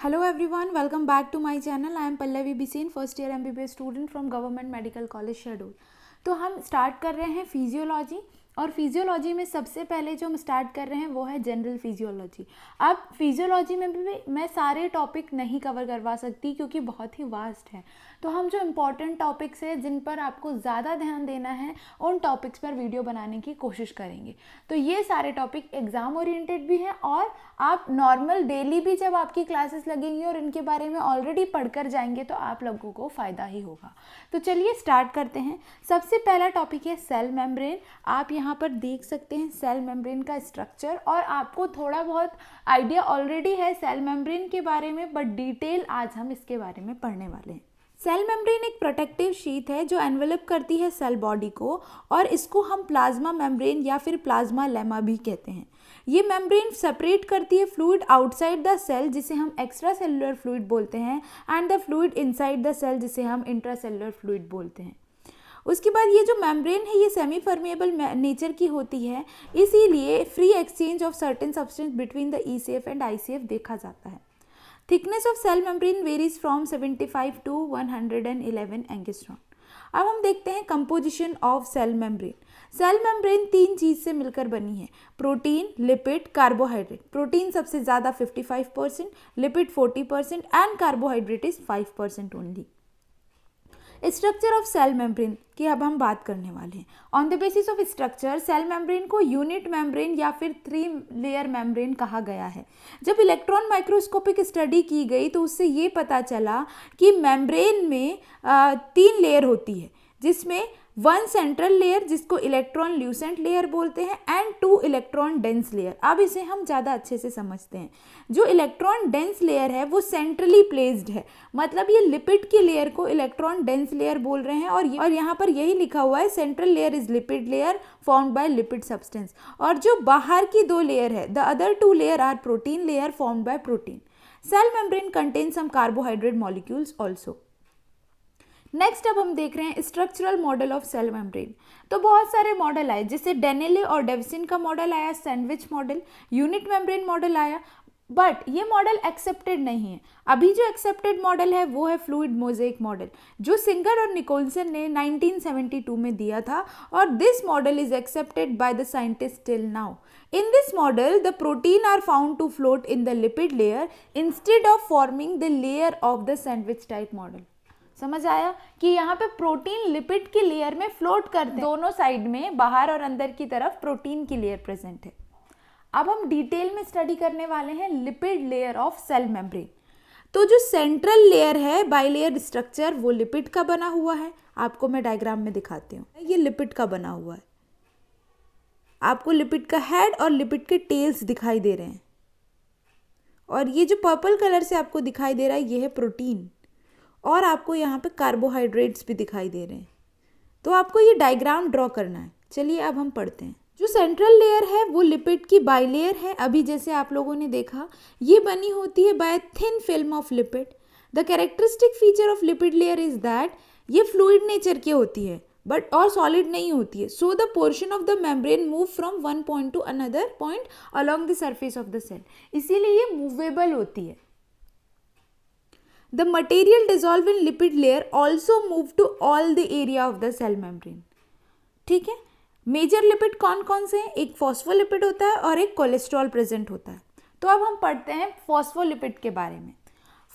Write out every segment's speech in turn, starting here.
Hello everyone, welcome back to my channel. I am Pallavi Bisin, first year MBBS student from Government Medical College Schedule. तो हम start कर रहे हैं physiology और physiology में सबसे पहले जो हम स्टार्ट कर रहे हैं वो है जनरल फिजियोलॉजी। अब फिजियोलॉजी में भी मैं सारे टॉपिक नहीं कवर करवा सकती क्योंकि बहुत ही वास्ट है, तो हम जो इम्पॉर्टेंट टॉपिक्स हैं जिन पर आपको ज़्यादा ध्यान देना है उन टॉपिक्स पर वीडियो बनाने की कोशिश करेंगे। तो ये सारे टॉपिक एग्ज़ाम ओरिएंटेड भी हैं और आप नॉर्मल डेली भी जब आपकी क्लासेस लगेंगी और इनके बारे में ऑलरेडी पढ़कर जाएंगे तो आप लोगों को फ़ायदा ही होगा। तो चलिए स्टार्ट करते हैं। सबसे पहला टॉपिक है सेल मेम्ब्रेन। आप यहाँ पर देख सकते हैं सेल मेम्ब्रेन का स्ट्रक्चर और आपको थोड़ा बहुत आइडिया ऑलरेडी है सेल मेम्ब्रेन के बारे में, बट डिटेल आज हम इसके बारे में पढ़ने वाले हैं। सेल मेम्ब्रेन एक प्रोटेक्टिव शीट है जो एनवेलप करती है सेल बॉडी को और इसको हम प्लाज्मा मेम्ब्रेन या फिर प्लाज्मा लेमा भी कहते हैं। ये मेम्ब्रेन सेपरेट करती है फ्लूइड आउटसाइड द सेल जिसे हम एक्स्ट्रा सेलुलर फ्लूइड बोलते हैं and the fluid inside the cell जिसे हम इंट्रासेलुलर फ्लूइड बोलते हैं। उसके बाद ये जो मेम्ब्रेन है ये सेमी परमेएबल नेचर की होती है, इसीलिए free exchange of certain substance between the ECF and ICF देखा जाता है। Thickness of cell membrane varies from 75 to 111 angstrom. अब हम देखते हैं composition of cell membrane. Cell membrane तीन चीज़ से मिलकर बनी है, प्रोटीन, लिपिड, कार्बोहाइड्रेट। प्रोटीन सबसे ज़्यादा 55%, lipid 40% and carbohydrate is 5% only. Structure of cell membrane की अब हम बात करने वाले हैं। On the basis of structure cell membrane को यूनिट मेम्ब्रेन या फिर 3 लेयर मेम्ब्रेन कहा गया है। जब इलेक्ट्रॉन माइक्रोस्कोपिक स्टडी की गई तो उससे ये पता चला कि मेम्ब्रेन में 3 लेयर होती है, जिसमें 1 सेंट्रल लेयर जिसको इलेक्ट्रॉन ल्यूसेंट लेयर बोलते हैं एंड 2 इलेक्ट्रॉन डेंस लेयर। अब इसे हम ज़्यादा अच्छे से समझते हैं। जो इलेक्ट्रॉन डेंस लेयर है वो सेंट्रली प्लेस्ड है, मतलब ये लिपिड की लेयर को इलेक्ट्रॉन डेंस लेयर बोल रहे हैं और यहाँ पर यही लिखा हुआ है central layer is lipid layer formed by lipid substance. और जो बाहर की 2 लेयर है the other 2 layer are protein layer formed by protein. Cell membrane contain some carbohydrate molecules also. Next अब हम देख रहे हैं structural model of cell membrane. तो बहुत सारे मॉडल आए, जैसे डेनेले और डेविसन का मॉडल आया, sandwich model, unit membrane model आया, बट ये मॉडल एक्सेप्टेड नहीं है। अभी जो एक्सेप्टेड मॉडल है वो है फ्लूइड मोज़ेक मॉडल जो सिंगर और निकोलसन ने 1972 में दिया था और this model is accepted by the scientist till now. In this model, the protein are found to float in the lipid layer instead of forming the layer of the sandwich type model. समझ आया कि यहाँ पे protein lipid की layer में float करते हैं, दोनों साइड में बाहर और अंदर की तरफ प्रोटीन की लेयर प्रेजेंट है। अब हम डिटेल में स्टडी करने वाले हैं lipid layer of cell membrane. तो जो सेंट्रल लेयर है बाइलेयर स्ट्रक्चर वो लिपिड का बना हुआ है। आपको मैं डायग्राम में दिखाती हूँ, ये लिपिड का बना हुआ है। आपको लिपिड का हेड और लिपिड के टेल्स दिखाई दे रहे हैं और ये जो पर्पल कलर से आपको दिखाई दे रहा है ये है प्रोटीन और आपको यहाँ पे कार्बोहाइड्रेट्स भी दिखाई दे रहे हैं। तो आपको ये डायग्राम ड्रॉ करना है। चलिए अब हम पढ़ते हैं। जो सेंट्रल लेयर है वो लिपिड की बाइलेयर है। अभी जैसे आप लोगों ने देखा ये बनी होती है by thin film of lipid. The characteristic feature of lipid layer is that ये फ्लूइड नेचर की होती है बट और सॉलिड नहीं होती है। So the portion of the membrane move from one point to another point along the surface of the cell, इसीलिए ये मूवेबल होती है। The material dissolved in lipid layer also move to all the area of the cell membrane. ठीक है, major lipid कौन कौन से हैं? एक फॉस्फोलिपिड होता है और एक कोलेस्ट्रॉल प्रेजेंट होता है। तो अब हम पढ़ते हैं फॉस्फोलिपिड के बारे में।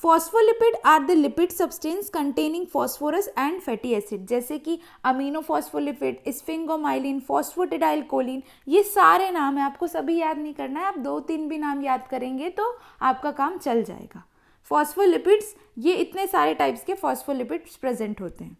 Phospholipid are the lipid substance containing phosphorus and fatty acid, जैसे कि amino phospholipid, sphingomyelin, phosphatidyl choline, ये सारे नाम है। आपको सभी याद नहीं करना है, आप 2-3 भी नाम याद करेंगे तो आपका काम चल जाएगा। फॉस्फोलिपिड्स, ये इतने सारे टाइप्स के फॉस्फोलिपिड्स प्रेजेंट होते हैं।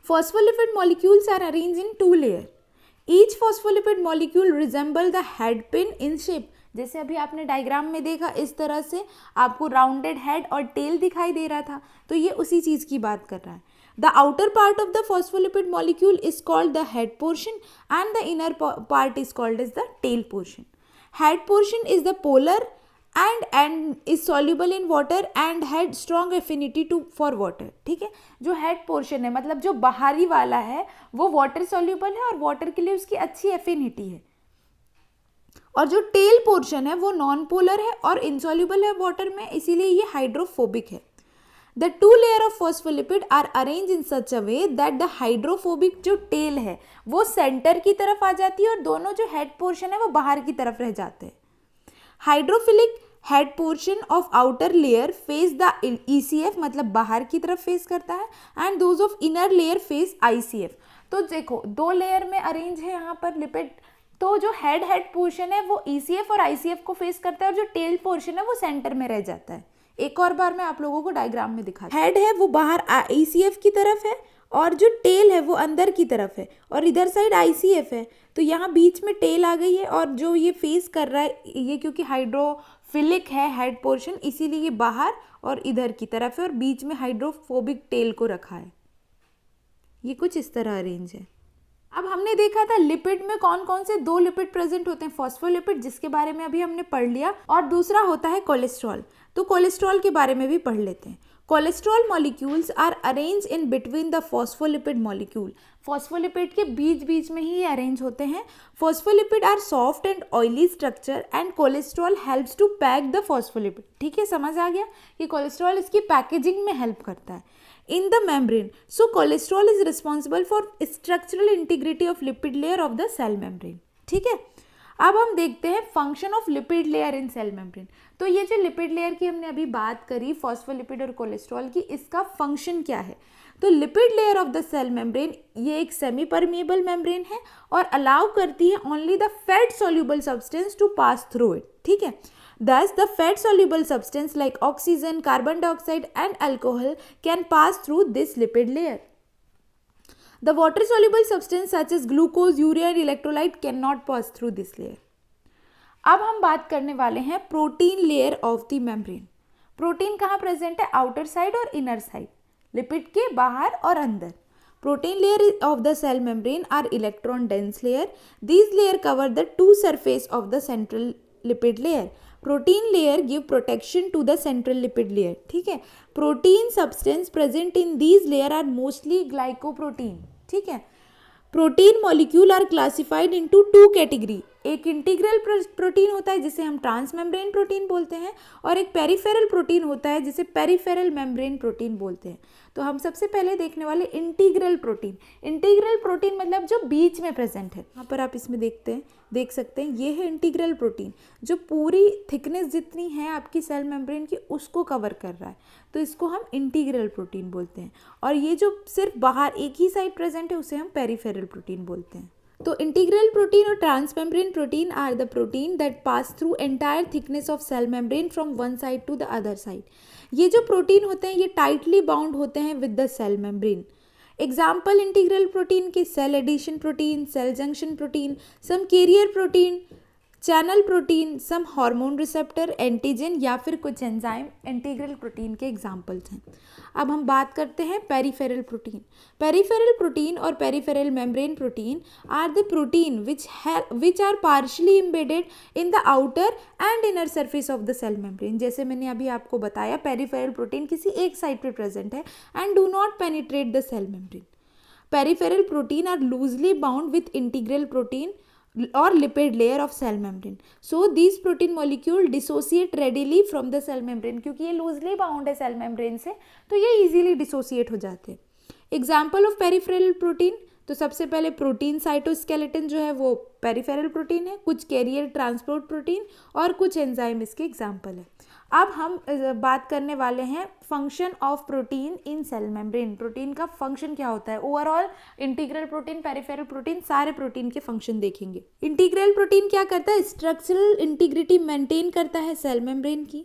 Phospholipid molecules are arrange in 2 layer. Each phospholipid molecule resemble the head pin in shape. जैसे अभी आपने डायग्राम में देखा इस तरह से आपको राउंडेड हेड और टेल दिखाई दे रहा था, तो ये उसी चीज़ की बात कर रहा है। The outer part of the phospholipid molecule is called the head portion and the inner part is called as the tail portion. Head portion is the polar and is soluble in water and had strong affinity for water। ठीक है, जो head portion है मतलब जो बाहरी वाला है वो वाटर soluble है और वाटर के लिए उसकी अच्छी एफिनिटी है। और जो टेल पोर्शन है वो नॉन पोलर है और इंसॉल्युबल है वाटर में, इसीलिए ये हाइड्रोफोबिक है। The two layer of phospholipid are arrange in such a way that the hydrophobic जो टेल है वो सेंटर की तरफ आ जाती है और दोनों जो हेड पोर्शन है वो बाहर की तरफ रह जाते हैं। Hydrophilic head portion of outer layer face the ECF, मतलब बाहर की तरफ फेस करता है, and those of inner layer face ICF। तो देखो दो लेयर में अरेंज है यहाँ पर लिपिड, तो जो हेड पोर्शन है वो ECF और ICF को फेस करता है और जो टेल पोर्शन है वो सेंटर में रह जाता है। एक और बार मैं आप लोगों को डायग्राम में दिखा, हेड है वो बाहर ECF की तरफ है और जो टेल है वो अंदर की तरफ है और इधर साइड ICF है। तो यहाँ बीच में टेल आ गई है और जो ये फेस कर रहा है ये क्योंकि हाइड्रोफिलिक है हेड पोर्शन, इसीलिए ये बाहर और इधर की तरफ है और बीच में हाइड्रोफोबिक टेल को रखा है। ये कुछ इस तरह अरेंज है। अब हमने देखा था लिपिड में कौन कौन से दो लिपिड प्रेजेंट होते हैं, फॉस्फोलिपिड जिसके बारे में अभी हमने पढ़ लिया, और दूसरा होता है कोलेस्ट्रॉल। तो कोलेस्ट्रॉल के बारे में भी पढ़ लेते हैं। Cholesterol molecules are arrange in between the phospholipid molecule. Phospholipid के बीच बीच में ही ये अरेंज होते हैं। Phospholipid are soft and oily structure and cholesterol helps to pack the phospholipid. ठीक है, समझ आ गया कि कोलेस्ट्रॉल इसकी पैकेजिंग में हेल्प करता है in the membrane. So cholesterol is responsible for structural integrity of lipid layer of the cell membrane. ठीक है, अब हम देखते हैं function of lipid layer in cell membrane. तो ये जो लिपिड लेयर की हमने अभी बात करी फॉस्फोलिपिड और कोलेस्ट्रॉल की, इसका फंक्शन क्या है? तो lipid layer of the cell membrane ये एक सेमी परमिएबल मेम्ब्रेन है और अलाउ करती है only the fat soluble substance to pass through it. ठीक है, thus the fat soluble substance like oxygen, carbon dioxide and alcohol can pass through this lipid layer. The water soluble substance such as glucose, urea and electrolyte cannot pass through this layer. अब हम बात करने वाले हैं protein layer of the membrane. Protein कहाँ present है? Outer side और inner side, lipid के बाहर और अंदर। Protein layer of the cell membrane are electron dense layer. These layer cover the two surface of the central lipid layer. Protein layer give protection to the central lipid layer. ठीक है, protein substance present in these layer are mostly glycoprotein. ठीक है, protein molecule are classified into two category. एक integral protein होता है जिसे हम transmembrane protein बोलते हैं और एक पेरिफेरल प्रोटीन होता है जिसे पेरिफेरल मेम्ब्रेन प्रोटीन बोलते हैं। तो हम सबसे पहले देखने वाले इंटीग्रल प्रोटीन। इंटीग्रल प्रोटीन मतलब जो बीच में प्रेजेंट है। यहाँ पर आप इसमें देख सकते हैं, ये है इंटीग्रल प्रोटीन जो पूरी थिकनेस जितनी है आपकी सेल मेम्ब्रेन की उसको कवर कर रहा है, तो इसको हम इंटीग्रल प्रोटीन बोलते हैं। और ये जो सिर्फ बाहर एक ही साइड प्रेजेंट है उसे हम पेरिफेरल प्रोटीन बोलते हैं। तो इंटीग्रल प्रोटीन और transmembrane protein are the protein that pass through entire thickness of cell membrane from one side to the other side. ये जो प्रोटीन होते हैं ये टाइटली बाउंड होते हैं with the cell membrane. Example integral protein के cell adhesion protein, cell junction protein, some carrier protein, channel protein, some hormone receptor, antigen या फिर कुछ एंजाइम इंटीग्रल प्रोटीन के एग्जाम्पल्स हैं। अब हम बात करते हैं पेरिफेरल प्रोटीन। पेरिफेरल प्रोटीन और peripheral membrane protein are the protein which are partially embedded in the outer and inner surface of the cell membrane. जैसे मैंने अभी आपको बताया, पेरिफेरल प्रोटीन किसी एक साइड पे प्रेजेंट है and do not penetrate the cell membrane. Peripheral protein are loosely bound with integral protein or lipid layer of cell membrane. So these protein molecule dissociate readily from the cell membrane. क्योंकि ये loosely bound है cell membrane से, तो ये easily dissociate हो जाते हैं। Example of peripheral protein, तो सबसे पहले प्रोटीन साइटोस्केलेटन जो है वो पेरिफेरल प्रोटीन है, कुछ कैरियर ट्रांसपोर्ट प्रोटीन और कुछ एंजाइम इसके एग्जाम्पल है। अब हम बात करने वाले हैं function of protein in cell membrane. Protein का फंक्शन क्या होता है? Overall integral protein, peripheral protein, सारे प्रोटीन के फंक्शन देखेंगे। इंटीग्रल प्रोटीन क्या करता है? स्ट्रक्चरल इंटीग्रिटी मेंटेन करता है सेल मेम्ब्रेन की।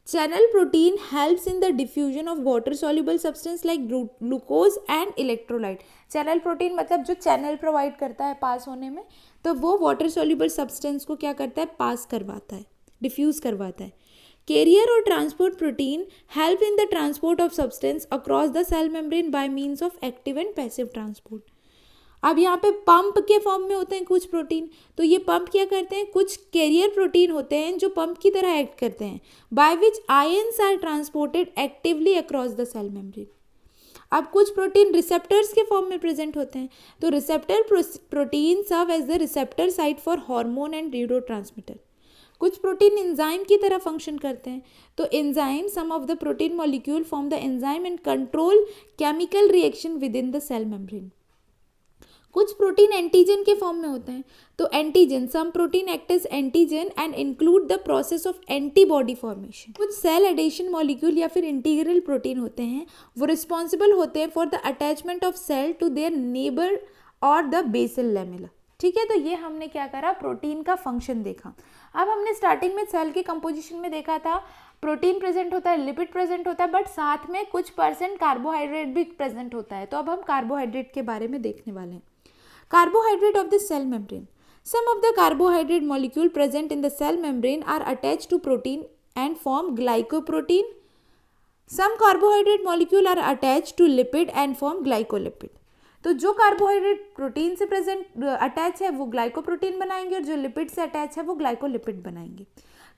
Channel protein helps in the diffusion of water soluble substance like glucose and electrolyte. Channel protein मतलब जो चैनल प्रोवाइड करता है पास होने में, तो वो वाटर सॉल्युबल सब्सटेंस को क्या करता है? पास करवाता है, डिफ्यूज करवाता है। कैरियर और transport protein help in the transport of substance across the cell membrane by means of active and passive transport. अब यहाँ पे पंप के फॉर्म में होते हैं कुछ प्रोटीन, तो ये पंप क्या करते हैं? कुछ कैरियर प्रोटीन होते हैं जो पंप की तरह एक्ट करते हैं, by which ions are transported actively across the cell membrane. अब कुछ प्रोटीन रिसेप्टर्स के फॉर्म में प्रेजेंट होते हैं, तो receptor protein serve as the receptor site for hormone and neurotransmitter. कुछ प्रोटीन एंजाइम की तरह फंक्शन करते हैं, तो enzyme some of the protein molecule form the enzyme and control chemical reaction within the cell membrane. कुछ protein antigen के form में होते हैं, तो antigen some protein act as antigen and include the process of antibody formation. कुछ cell adhesion molecule या फिर integral protein होते हैं, वो रिस्पॉन्सिबल होते हैं for the attachment of cell to their neighbour और द बेसल लैमेला। ठीक है, तो ये हमने क्या करा, प्रोटीन का फंक्शन देखा। अब हमने स्टार्टिंग में सेल के कंपोजिशन में देखा था प्रोटीन प्रेजेंट होता है, लिपिड प्रेजेंट होता है, बट साथ में कुछ % कार्बोहाइड्रेट भी प्रेजेंट होता है। तो अब हम कार्बोहाइड्रेट के बारे में देखने वाले हैं। Carbohydrate of the cell membrane. Some of the carbohydrate molecule present in the cell membrane are attached to protein and form glycoprotein. Some carbohydrate molecule are attached to lipid and form glycolipid. तो जो carbohydrate protein से present attach है वो glycoprotein बनाएंगे और जो lipid से attach है वो ग्लाइकोलिपिड बनाएंगे।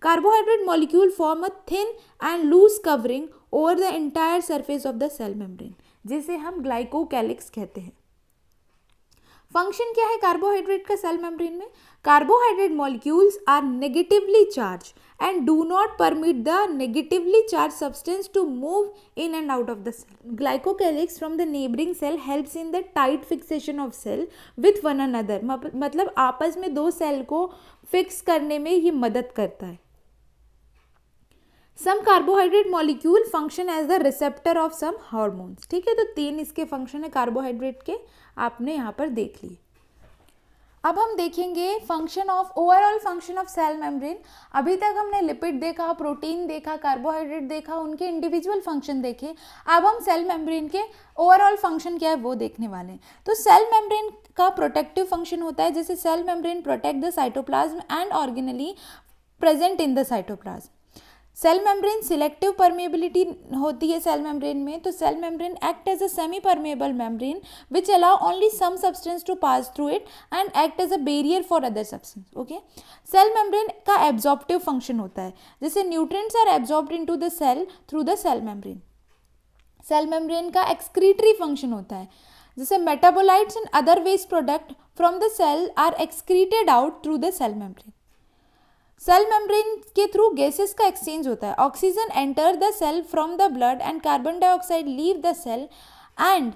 Carbohydrate molecule form a thin and loose covering over the entire surface of the cell membrane, जिसे हम ग्लाइकोकैलिक्स कहते हैं। फंक्शन क्या है कार्बोहाइड्रेट का सेल मेम्ब्रेन में? Carbohydrate molecules are negatively charge and do not permit the negatively charge substance to move in and out of the cell. Glycocalyx from the neighbouring cell helps in the tight fixation of cell with one another, मतलब आपस में दो cell को fix करने में ये मदद करता है। Some carbohydrate molecule function as the receptor of some hormones. ठीक है, तो 3 इसके फंक्शन है कार्बोहाइड्रेट के, आपने यहाँ पर देख लिए। अब हम देखेंगे function of overall function of cell membrane. अभी तक हमने लिपिड देखा, प्रोटीन देखा, कार्बोहाइड्रेट देखा, उनके इंडिविजुअल फंक्शन देखे। अब हम सेल मेम्ब्रेन के ओवरऑल फंक्शन क्या है वो देखने वाले हैं। तो सेल मेम्ब्रेन का प्रोटेक्टिव फंक्शन होता है, जैसे cell membrane protect the cytoplasm and organelle present in the cytoplasm. Cell membrane selective permeability होती है सेल मेम्ब्रेन में, तो cell membrane act as a semi permeable membrane which allow only some substance to pass through it and act as a barrier for other substance. Okay, cell membrane का absorptive function होता है, जैसे nutrients are absorbed into the cell through the cell membrane. Cell membrane का excretory function होता है, जैसे metabolites and other waste product from the cell are excreted out through the cell membrane. Cell membrane के through gases का exchange होता है, oxygen enter the cell from the blood and carbon dioxide leave the cell and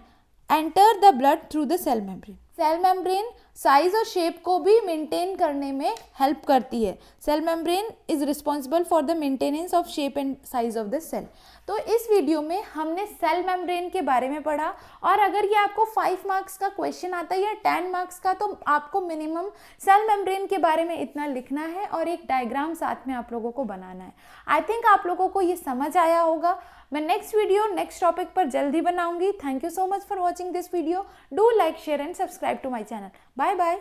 enter the blood through the cell membrane. Cell membrane size और shape को भी maintain करने में help करती है। Cell membrane is responsible for the maintenance of shape and size of the cell. तो इस video में हमने सेल मेम्ब्रेन के बारे में पढ़ा, और अगर ये आपको 5 मार्क्स का क्वेश्चन आता है या 10 मार्क्स का, तो आपको मिनिमम सेल मेम्ब्रेन के बारे में इतना लिखना है और एक डायग्राम साथ में आप लोगों को बनाना है। आई थिंक आप लोगों को ये समझ आया होगा। मैं नेक्स्ट वीडियो नेक्स्ट टॉपिक पर जल्दी बनाऊंगी। Thank you so much for watching this video. Do like, share and subscribe to my channel. Bye bye.